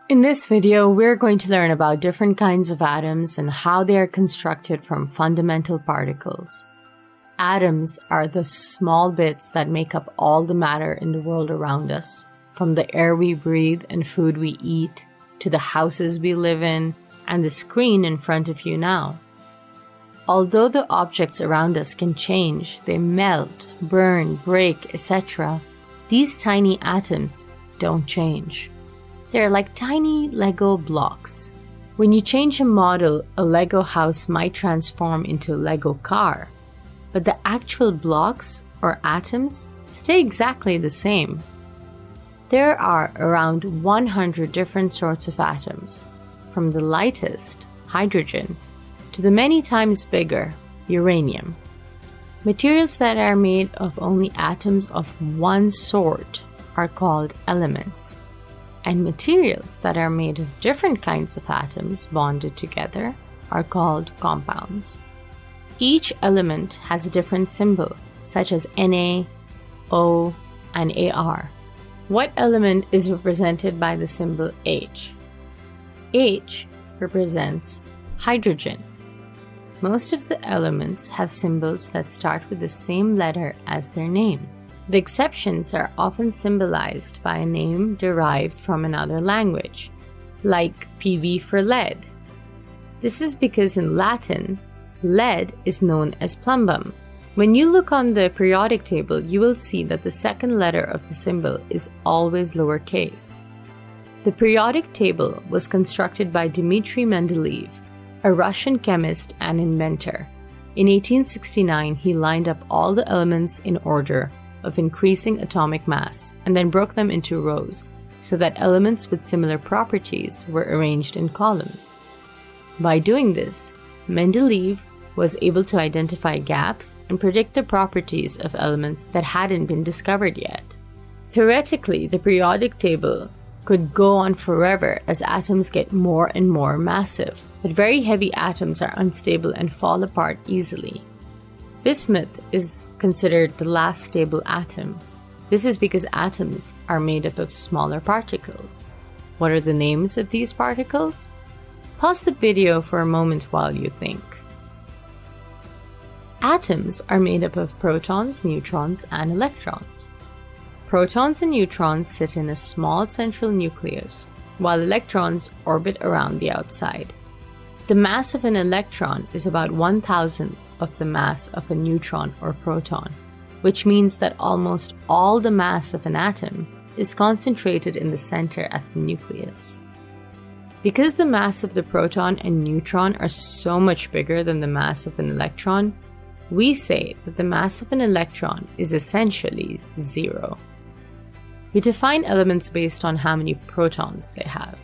In this video, we're going to learn about different kinds of atoms and how they are constructed from fundamental particles. Atoms are the small bits that make up all the matter in the world around us, from the air we breathe and food we eat, to the houses we live in, and the screen in front of you now. Although the objects around us can change, they melt, burn, break, etc., these tiny atoms don't change. They're like tiny Lego blocks. When you change a model, a Lego house might transform into a Lego car, but the actual blocks or atoms stay exactly the same. There are around 100 different sorts of atoms, from the lightest, hydrogen, to the many times bigger, uranium. Materials that are made of only atoms of one sort are called elements. And materials that are made of different kinds of atoms bonded together are called compounds. Each element has a different symbol, such as Na, O, and Ar. What element is represented by the symbol H? H represents hydrogen. Most of the elements have symbols that start with the same letter as their name. The exceptions are often symbolized by a name derived from another language, like Pb for lead. This is because in Latin, lead is known as plumbum. When you look on the periodic table, you will see that the second letter of the symbol is always lowercase. The periodic table was constructed by Dmitry Mendeleev, a Russian chemist and inventor. In 1869, he lined up all the elements in order of increasing atomic mass and then broke them into rows so that elements with similar properties were arranged in columns. By doing this, Mendeleev was able to identify gaps and predict the properties of elements that hadn't been discovered yet. Theoretically, the periodic table could go on forever as atoms get more and more massive, but very heavy atoms are unstable and fall apart easily. Bismuth is considered the last stable atom. This is because atoms are made up of smaller particles. What are the names of these particles? Pause the video for a moment while you think. Atoms are made up of protons, neutrons, and electrons. Protons and neutrons sit in a small central nucleus, while electrons orbit around the outside. The mass of an electron is about 1,000th of the mass of a neutron or proton, which means that almost all the mass of an atom is concentrated in the center at the nucleus. Because the mass of the proton and neutron are so much bigger than the mass of an electron, we say that the mass of an electron is essentially zero. We define elements based on how many protons they have.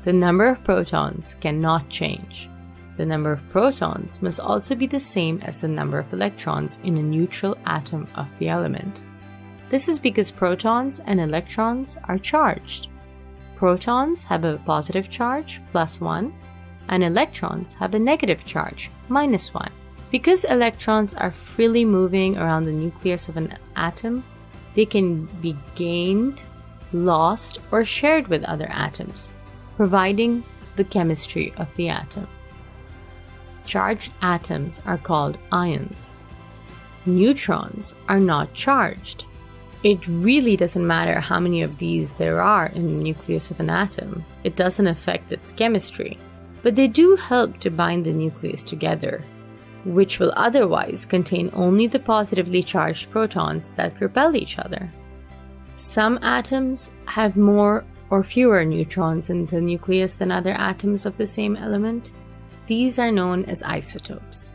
The number of protons cannot change. The number of protons must also be the same as the number of electrons in a neutral atom of the element. This is because protons and electrons are charged. Protons have a positive charge, +1, and electrons have a negative charge, -1. Because electrons are freely moving around the nucleus of an atom, they can be gained, lost, or shared with other atoms, providing the chemistry of the atom. Charged atoms are called ions. Neutrons are not charged. It really doesn't matter how many of these there are in the nucleus of an atom. It doesn't affect its chemistry, but they do help to bind the nucleus together, which will otherwise contain only the positively charged protons that repel each other. Some atoms have more or fewer neutrons in the nucleus than other atoms of the same element. These are known as isotopes.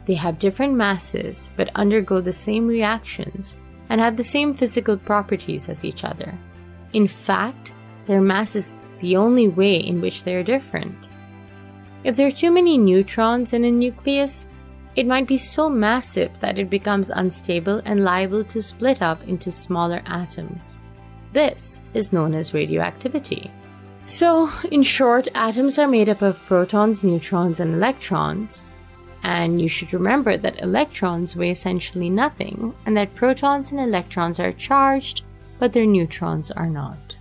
They have different masses but undergo the same reactions and have the same physical properties as each other. In fact, their mass is the only way in which they are different. If there are too many neutrons in a nucleus, it might be so massive that it becomes unstable and liable to split up into smaller atoms. This is known as radioactivity. So, in short, atoms are made up of protons, neutrons, and electrons. And you should remember that electrons weigh essentially nothing, and that protons and electrons are charged, but their neutrons are not.